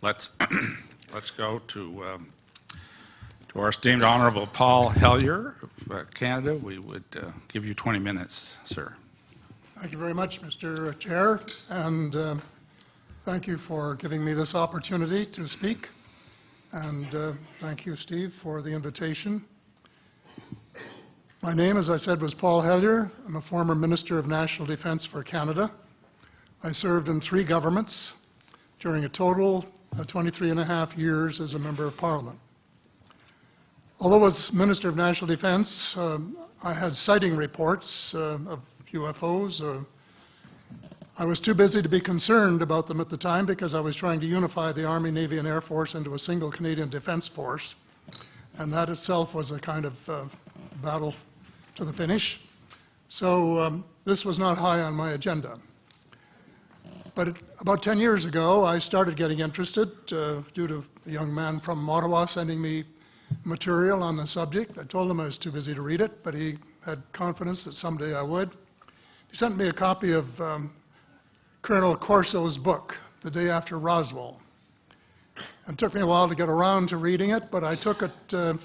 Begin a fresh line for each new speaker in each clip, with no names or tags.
let's let's go to our esteemed Honorable Paul Hellyer of Canada. We would give you 20 minutes, sir.
Thank you very much, Mr. Chair, and thank you for giving me this opportunity to speak. And thank you, Steve, for the invitation. My name, as I said, was Paul Hellyer. I'm a former Minister of National Defence for Canada. I served in 3 governments during a total of 23 and a half years as a Member of Parliament. Although as Minister of National Defence, I had sighting reports of UFOs. I was too busy to be concerned about them at the time because I was trying to unify the Army, Navy and Air Force into a single Canadian Defence Force. And that itself was a kind of battle to the finish. So this was not high on my agenda. But about 10 years ago, I started getting interested due to a young man from Ottawa sending me material on the subject. I told him I was too busy to read it, but he had confidence that someday I would. He sent me a copy of Colonel Corso's book, The Day After Roswell. It took me a while to get around to reading it, but I took it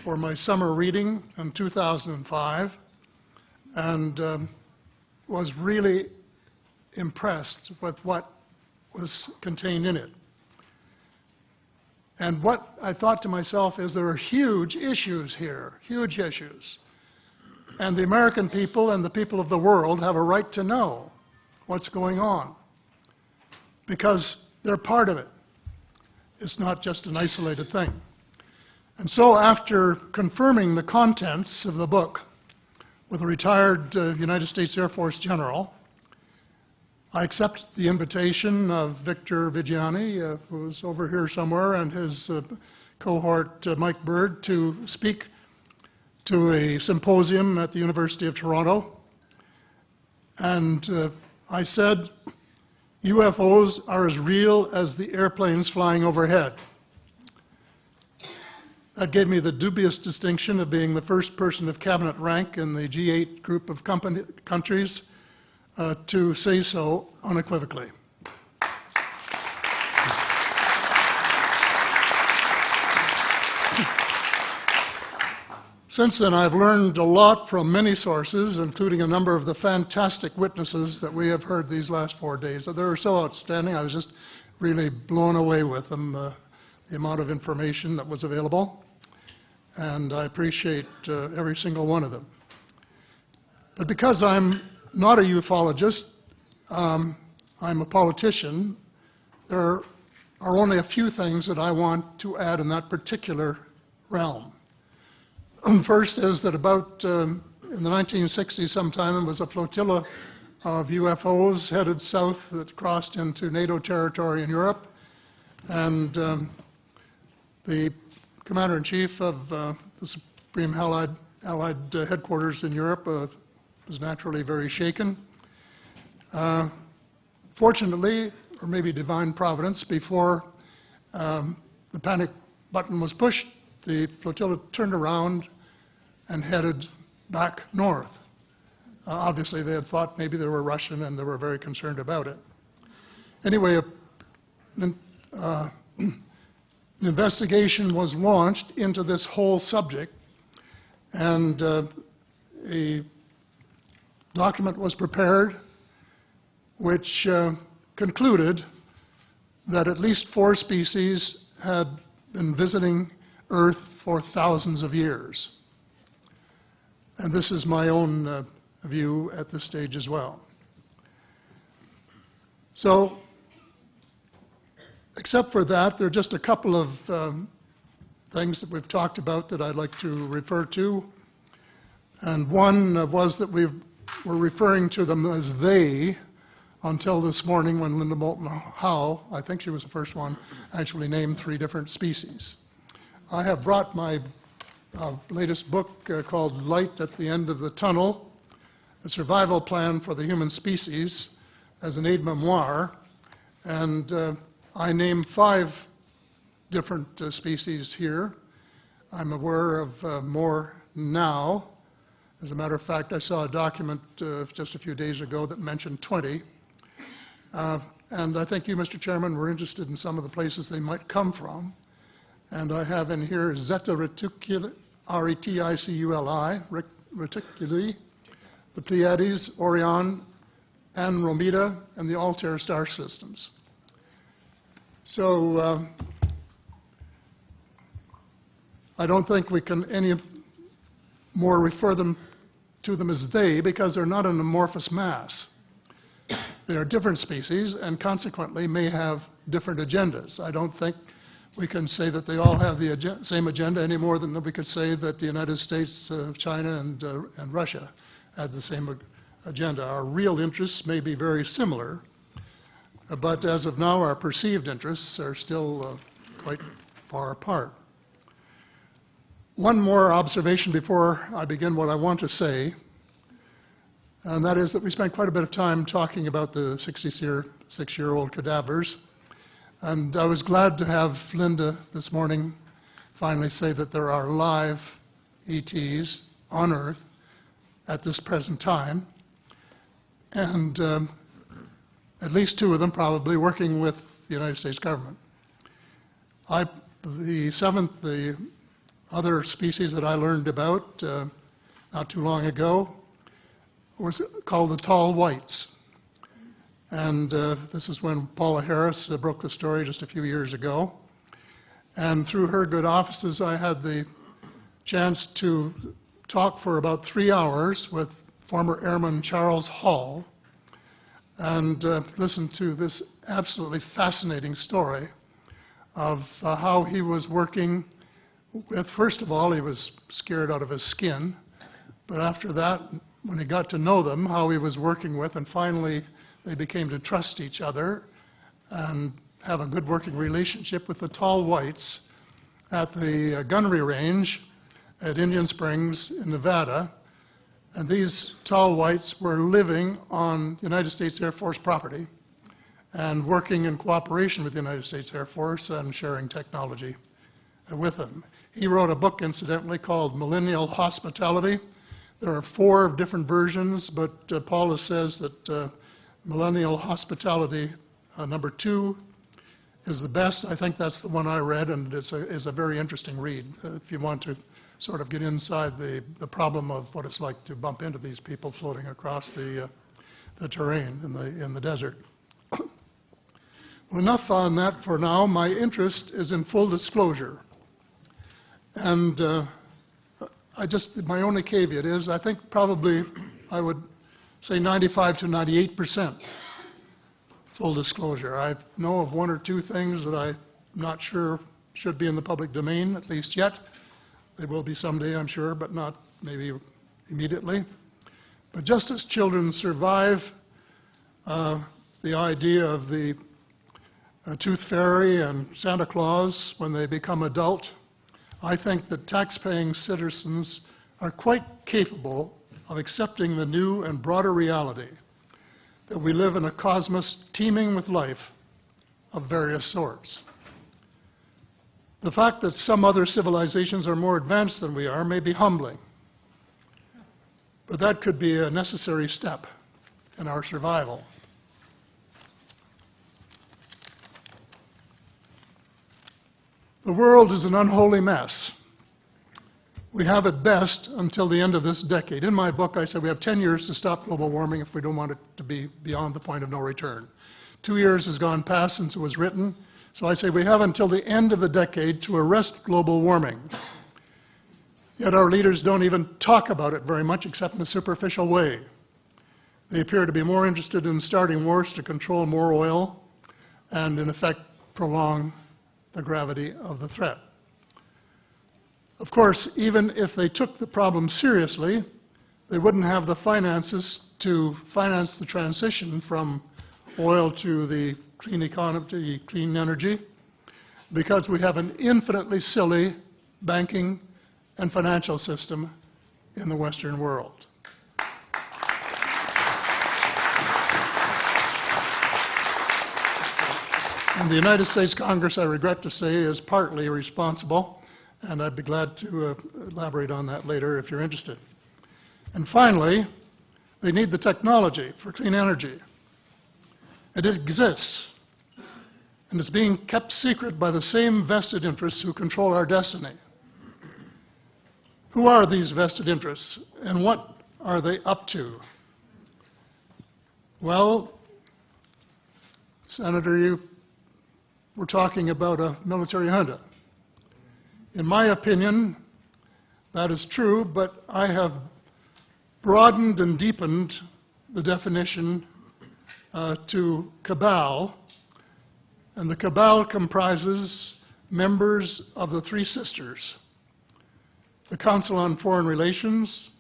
for my summer reading in 2005 and was really impressed with what was contained in it. And what I thought to myself is there are huge issues here, huge issues. And the American people and the people of the world have a right to know what's going on because they're part of it. It's not just an isolated thing. And so after confirming the contents of the book with a retired United States Air Force general, I accepted the invitation of Victor Vigiani, who's over here somewhere, and his cohort, Mike Bird, to speak to a symposium at the University of Toronto. And I said, UFOs are as real as the airplanes flying overhead. That gave me the dubious distinction of being the first person of cabinet rank in the G8 group of countries to say so unequivocally. Since then, I've learned a lot from many sources, including a number of the fantastic witnesses that we have heard these last 4 days. They were so outstanding, I was just really blown away with them, the amount of information that was available. And I appreciate every single one of them. But because I'm not a ufologist, I'm a politician, there are only a few things that I want to add in that particular realm. First is that about in the 1960s sometime, there was a flotilla of UFOs headed south that crossed into NATO territory in Europe. And the Commander-in-Chief of the Supreme Allied Headquarters in Europe was naturally very shaken. Fortunately, or maybe divine providence, before the panic button was pushed, the flotilla turned around and headed back north. Obviously, they had thought maybe they were Russian and they were very concerned about it. Anyway, an investigation was launched into this whole subject, and a document was prepared which concluded that at least 4 species had been visiting Earth for thousands of years. And this is my own view at this stage as well. So, except for that, there are just a couple of things that we've talked about that I'd like to refer to. And one was that we were referring to them as they until this morning when Linda Moulton Howe, I think she was the first one, actually named 3 different species. I have brought my latest book called Light at the End of the Tunnel, A Survival Plan for the Human Species, as an aide-memoir, and I name 5 different species here. I'm aware of more now. As a matter of fact, I saw a document just a few days ago that mentioned 20. and I think you, Mr. Chairman, were interested in some of the places they might come from. And I have in here Zeta Reticuli, R-E-T-I-C-U-L-I, Reticuli, the Pleiades, Orion, Andromeda, and the Altair star systems. So I don't think we can any more refer to them as they, because they're not an amorphous mass. They are different species and consequently may have different agendas. I don't think we can say that they all have the same agenda any more than we could say that the United States, China, and Russia had the same agenda. Our real interests may be very similar, but as of now, our perceived interests are still quite far apart. One more observation before I begin what I want to say, and that is that we spent quite a bit of time talking about the 66-year-old cadavers. And I was glad to have Linda this morning finally say that there are live ETs on Earth at this present time, and at least 2 of them probably working with the United States government. The other species that I learned about not too long ago was called the tall whites. And this is when Paula Harris broke the story just a few years ago. And through her good offices, I had the chance to talk for about 3 hours with former Airman Charles Hall and listen to this absolutely fascinating story of how he was working with, first of all, he was scared out of his skin, but after that, when he got to know them, how he was working with, and finally they became to trust each other and have a good working relationship with the tall whites at the gunnery range at Indian Springs in Nevada. And these tall whites were living on United States Air Force property and working in cooperation with the United States Air Force and sharing technology with them. He wrote a book, incidentally, called Millennial Hospitality. There are 4 different versions, but Paula says that Millennial Hospitality number 2 is the best. I think that's the one I read, and it's a very interesting read if you want to sort of get inside the problem of what it's like to bump into these people floating across the terrain in the desert. Well, enough on that for now. My interest is in full disclosure. And my only caveat is I think probably I would say 95 to 98% full disclosure. I know of 1 or 2 things that I'm not sure should be in the public domain, at least yet. They will be someday, I'm sure, but not maybe immediately. But just as children survive the idea of the Tooth Fairy and Santa Claus when they become adult, I think that tax-paying citizens are quite capable of accepting the new and broader reality that we live in a cosmos teeming with life of various sorts. The fact that some other civilizations are more advanced than we are may be humbling, but that could be a necessary step in our survival. The world is an unholy mess. We have at best until the end of this decade. In my book, I said we have 10 years to stop global warming if we don't want it to be beyond the point of no return. 2 years has gone past since it was written, so I say we have until the end of the decade to arrest global warming. Yet our leaders don't even talk about it very much except in a superficial way. They appear to be more interested in starting wars to control more oil and, in effect, prolong the gravity of the threat. Of course, even if they took the problem seriously, they wouldn't have the finances to finance the transition from oil to the clean economy, to clean energy, because we have an infinitely silly banking and financial system in the Western world. And the United States Congress, I regret to say, is partly responsible, and I'd be glad to elaborate on that later if you're interested. And finally, they need the technology for clean energy. And it exists, and it's being kept secret by the same vested interests who control our destiny. Who are these vested interests, and what are they up to? Well, Senator, you were talking about a military junta. In my opinion, that is true, but I have broadened and deepened the definition to cabal, and the cabal comprises members of the Three Sisters: the Council on Foreign Relations,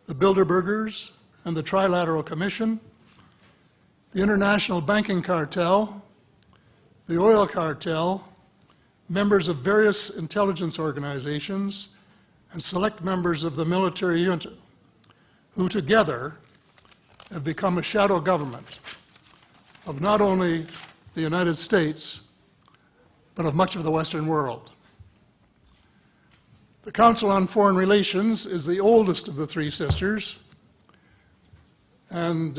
the Bilderbergers, and the Trilateral Commission, the International Banking Cartel, the Oil Cartel, members of various intelligence organizations, and select members of the military junta, who together have become a shadow government of not only the United States, but of much of the Western world. The Council on Foreign Relations is the oldest of the Three Sisters, and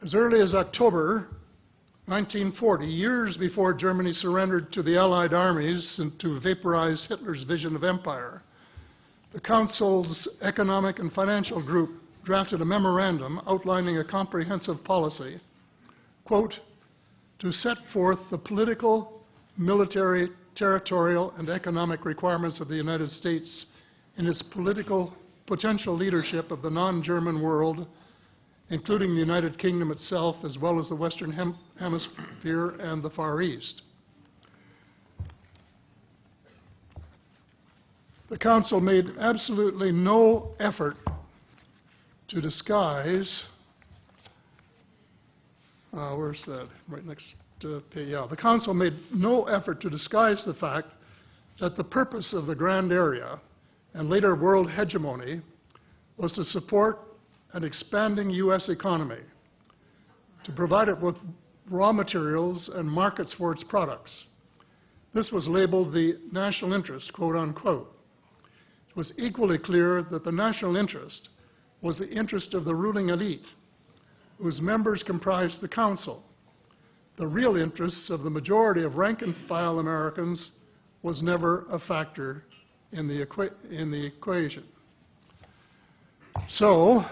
as early as October 1940, years before Germany surrendered to the Allied armies and to vaporize Hitler's vision of empire, the Council's Economic and Financial Group drafted a memorandum outlining a comprehensive policy, quote, to set forth the political, military, territorial, and economic requirements of the United States in its political potential leadership of the non-German world, including the United Kingdom itself, as well as the Western Hemisphere and the Far East. The Council made absolutely no effort to disguise, where's that? Right next page, yeah. The Council made no effort to disguise the fact that the purpose of the Grand Area and later world hegemony was to support an expanding U.S. economy, to provide it with raw materials and markets for its products. This was labeled the national interest, quote unquote. It was equally clear that the national interest was the interest of the ruling elite, whose members comprised the Council. The real interests of the majority of rank-and-file Americans was never a factor in the equation. So,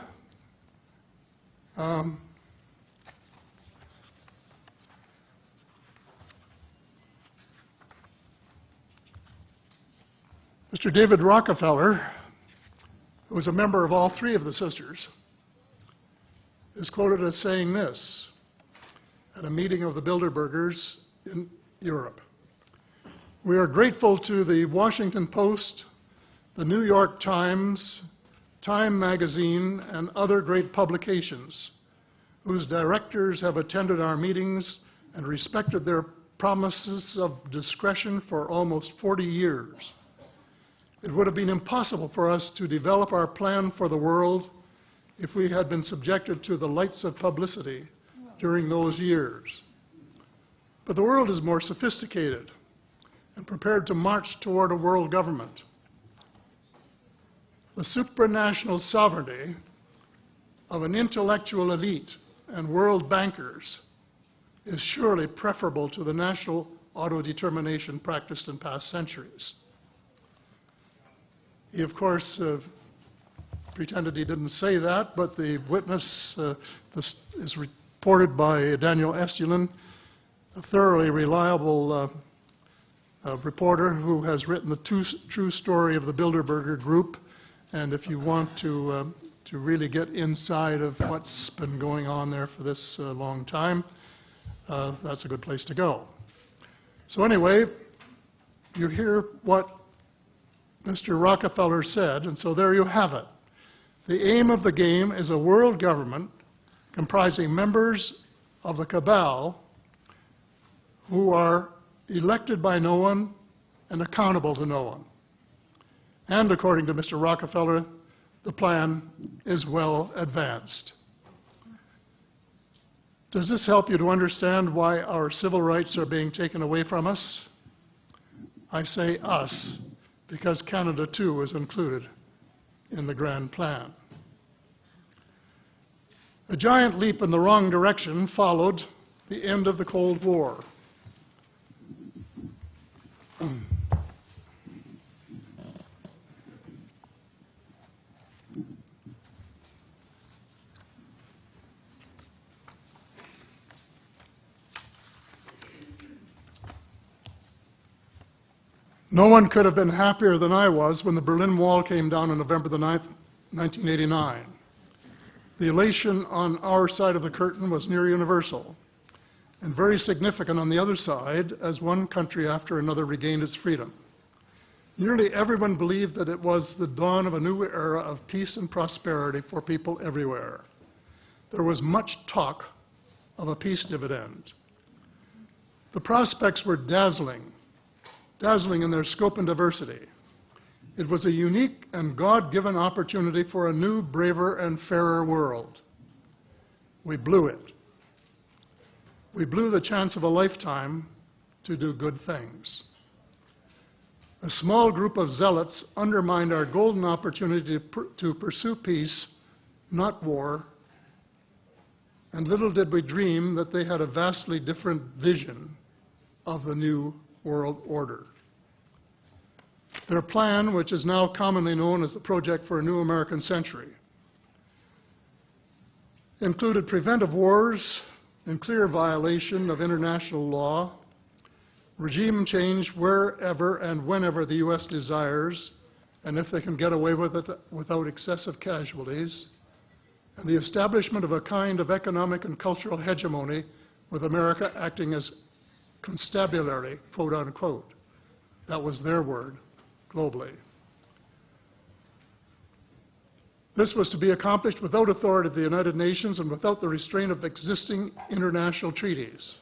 Mr. David Rockefeller, who was a member of all three of the sisters, is quoted as saying this at a meeting of the Bilderbergers in Europe. We are grateful to the Washington Post, the New York Times, Time magazine, and other great publications, whose directors have attended our meetings and respected their promises of discretion for almost 40 years. It would have been impossible for us to develop our plan for the world if we had been subjected to the lights of publicity during those years. But the world is more sophisticated and prepared to march toward a world government. The supranational sovereignty of an intellectual elite and world bankers is surely preferable to the national autodetermination practiced in past centuries. He, of course, pretended he didn't say that, but the witness this is reported by Daniel Estulin, a thoroughly reliable reporter who has written the true story of the Bilderberger Group. And if you want to really get inside of what's been going on there for this long time, that's a good place to go. So anyway, you hear what Mr. Rockefeller said, and so there you have it. The aim of the game is a world government comprising members of the cabal who are elected by no one and accountable to no one. And according to Mr. Rockefeller, the plan is well advanced. Does this help you to understand why our civil rights are being taken away from us? I say us, because Canada too is included in the grand plan. A giant leap in the wrong direction followed the end of the Cold War. No one could have been happier than I was when the Berlin Wall came down on November the 9th, 1989. The elation on our side of the curtain was near universal and very significant on the other side as one country after another regained its freedom. Nearly everyone believed that it was the dawn of a new era of peace and prosperity for people everywhere. There was much talk of a peace dividend. The prospects were dazzling in their scope and diversity. It was a unique and God-given opportunity for a new, braver, and fairer world. We blew it. We blew the chance of a lifetime to do good things. A small group of zealots undermined our golden opportunity to pursue peace, not war, and little did we dream that they had a vastly different vision of the new world order. Their plan, which is now commonly known as the Project for a New American Century, included preventive wars in clear violation of international law, regime change wherever and whenever the U.S. desires, and if they can get away with it without excessive casualties, and the establishment of a kind of economic and cultural hegemony with America acting as constabulary, quote unquote. That was their word, globally. This was to be accomplished without authority of the United Nations and without the restraint of existing international treaties.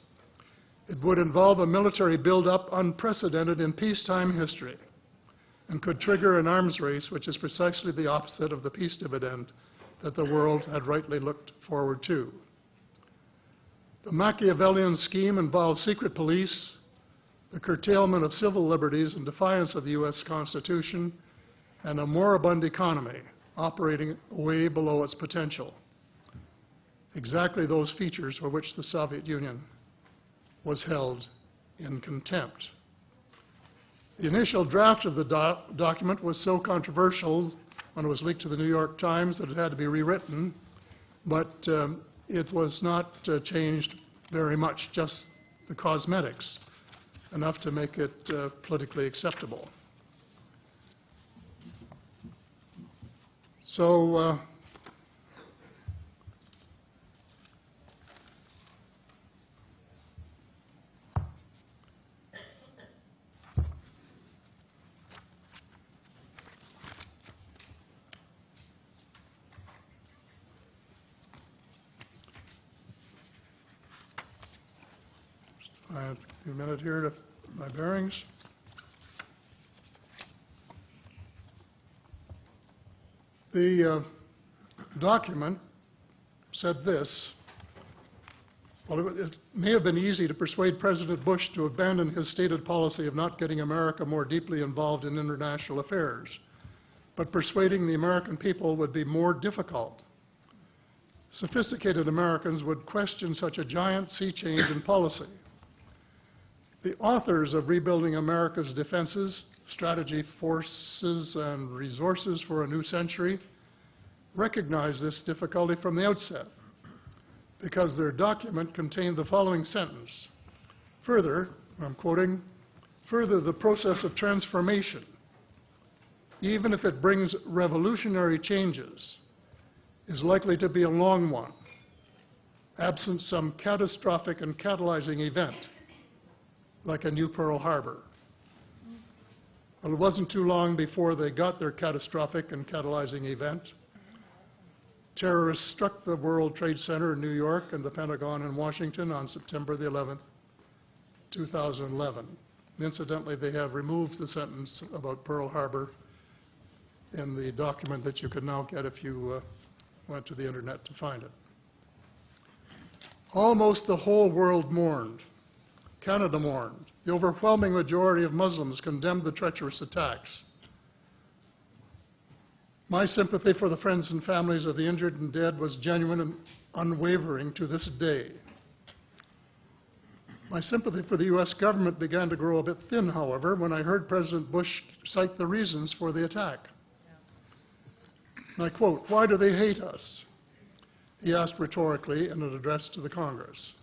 It would involve a military buildup unprecedented in peacetime history and could trigger an arms race, which is precisely the opposite of the peace dividend that the world had rightly looked forward to. The Machiavellian scheme involved secret police, the curtailment of civil liberties in defiance of the U.S. Constitution, and a moribund economy operating way below its potential. Exactly those features for which the Soviet Union was held in contempt. The initial draft of the document was so controversial when it was leaked to the New York Times that it had to be rewritten, but it was not changed very much, just the cosmetics, enough to make it politically acceptable. So I have a minute here to my bearings. The document said this: well, it may have been easy to persuade President Bush to abandon his stated policy of not getting America more deeply involved in international affairs, but persuading the American people would be more difficult. Sophisticated Americans would question such a giant sea change in policy. The authors of Rebuilding America's Defenses, Strategy, Forces, and Resources for a New Century recognized this difficulty from the outset because their document contained the following sentence: further, I'm quoting, further, the process of transformation, even if it brings revolutionary changes, is likely to be a long one, absent some catastrophic and catalyzing event, like a new Pearl Harbor. Well, it wasn't too long before they got their catastrophic and catalyzing event. Terrorists struck the World Trade Center in New York and the Pentagon in Washington on September the 11th, 2011. And incidentally, they have removed the sentence about Pearl Harbor in the document that you can now get if you went to the internet to find it. Almost the whole world mourned. Canada mourned. The overwhelming majority of Muslims condemned the treacherous attacks. My sympathy for the friends and families of the injured and dead was genuine and unwavering to this day. My sympathy for the U.S. government began to grow a bit thin, however, when I heard President Bush cite the reasons for the attack. And I quote, "Why do they hate us?" he asked rhetorically in an address to the Congress.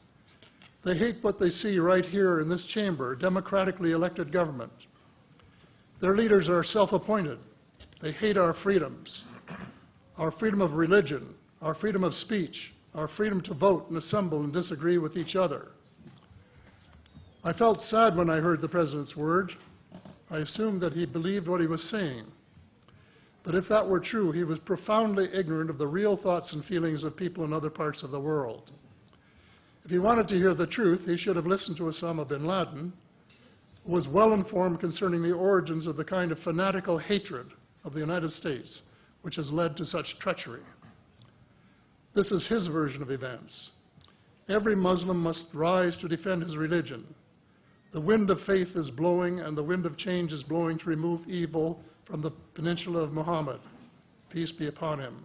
"They hate what they see right here in this chamber, democratically elected government. Their leaders are self-appointed. They hate our freedoms, our freedom of religion, our freedom of speech, our freedom to vote and assemble and disagree with each other." I felt sad when I heard the President's word. I assumed that he believed what he was saying. But if that were true, he was profoundly ignorant of the real thoughts and feelings of people in other parts of the world. If he wanted to hear the truth, he should have listened to Osama bin Laden, who was well informed concerning the origins of the kind of fanatical hatred of the United States which has led to such treachery. This is his version of events. Every Muslim must rise to defend his religion. The wind of faith is blowing, and the wind of change is blowing to remove evil from the peninsula of Muhammad. Peace be upon him.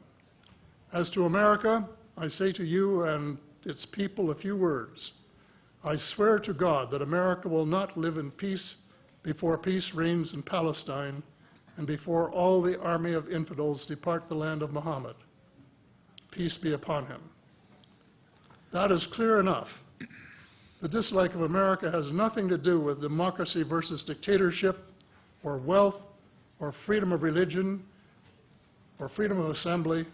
As to America, I say to you and its people a few words. I swear to God that America will not live in peace before peace reigns in Palestine and before all the army of infidels depart the land of Muhammad. Peace be upon him. That is clear enough. The dislike of America has nothing to do with democracy versus dictatorship, or wealth, or freedom of religion, or freedom of assembly.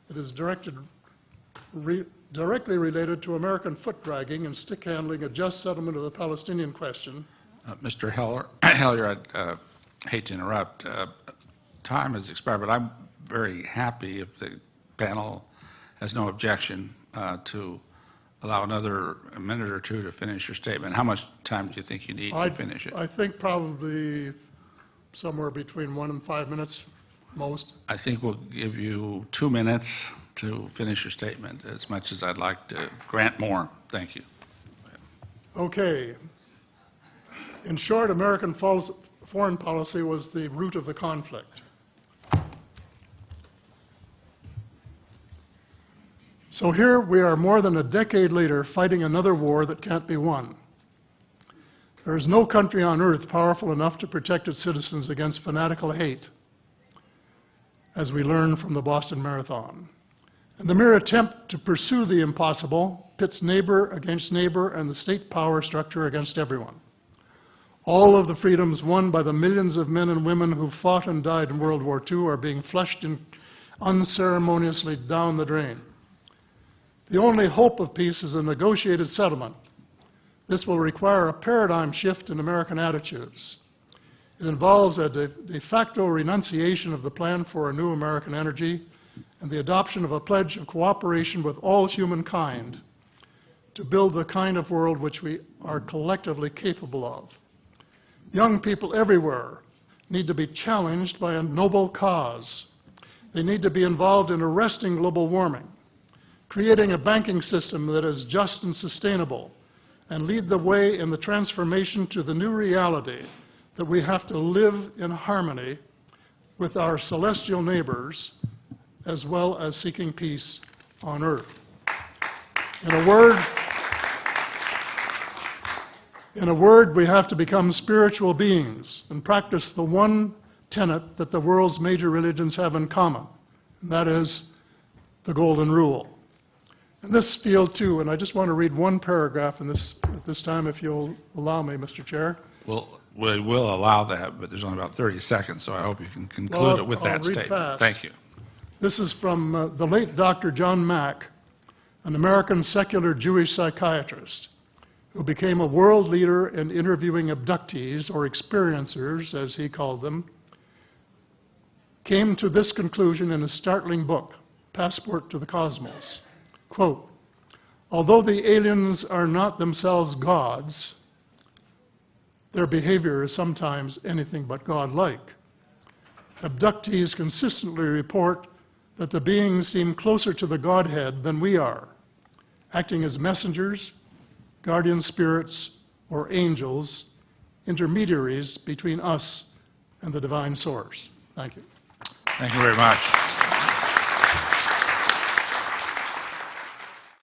It is directly related to American foot-dragging and stick-handling a just settlement of the Palestinian question.
Mr. Hellier, I'd hate to interrupt. Time has expired, but I'm very happy if the panel has no objection to allow another minute or two to finish your statement. How much time do you think you need to finish it?
I think probably somewhere between 1 and 5 minutes, most.
I think we'll give you 2 minutes to finish your statement, as much as I'd like to grant more. Thank you.
Okay. In short, American foreign policy was the root of the conflict. So here we are more than a decade later fighting another war that can't be won. There is no country on earth powerful enough to protect its citizens against fanatical hate, as we learned from the Boston Marathon. And the mere attempt to pursue the impossible pits neighbor against neighbor and the state power structure against everyone. All of the freedoms won by the millions of men and women who fought and died in World War II are being flushed unceremoniously down the drain. The only hope of peace is a negotiated settlement. This will require a paradigm shift in American attitudes. It involves a de facto renunciation of the plan for a new American energy and the adoption of a pledge of cooperation with all humankind to build the kind of world which we are collectively capable of. Young people everywhere need to be challenged by a noble cause. They need to be involved in arresting global warming, creating a banking system that is just and sustainable, and lead the way in the transformation to the new reality that we have to live in harmony with our celestial neighbors, as well as seeking peace on earth. In a word, we have to become spiritual beings and practice the one tenet that the world's major religions have in common, and that is the Golden Rule. In this field, too, and I just want to read one paragraph at this time, if you'll allow me, Mr. Chair.
Well, we will allow that, but there's only about 30 seconds, so I hope you can conclude it with that statement.
Fast.
Thank you.
This is from the late Dr. John Mack, an American secular Jewish psychiatrist who became a world leader in interviewing abductees, or experiencers, as he called them, came to this conclusion in a startling book, Passport to the Cosmos. Quote, although the aliens are not themselves gods, their behavior is sometimes anything but godlike. Abductees consistently report that the beings seem closer to the Godhead than we are, acting as messengers, guardian spirits, or angels, intermediaries between us and the divine source. Thank you.
Thank you very much.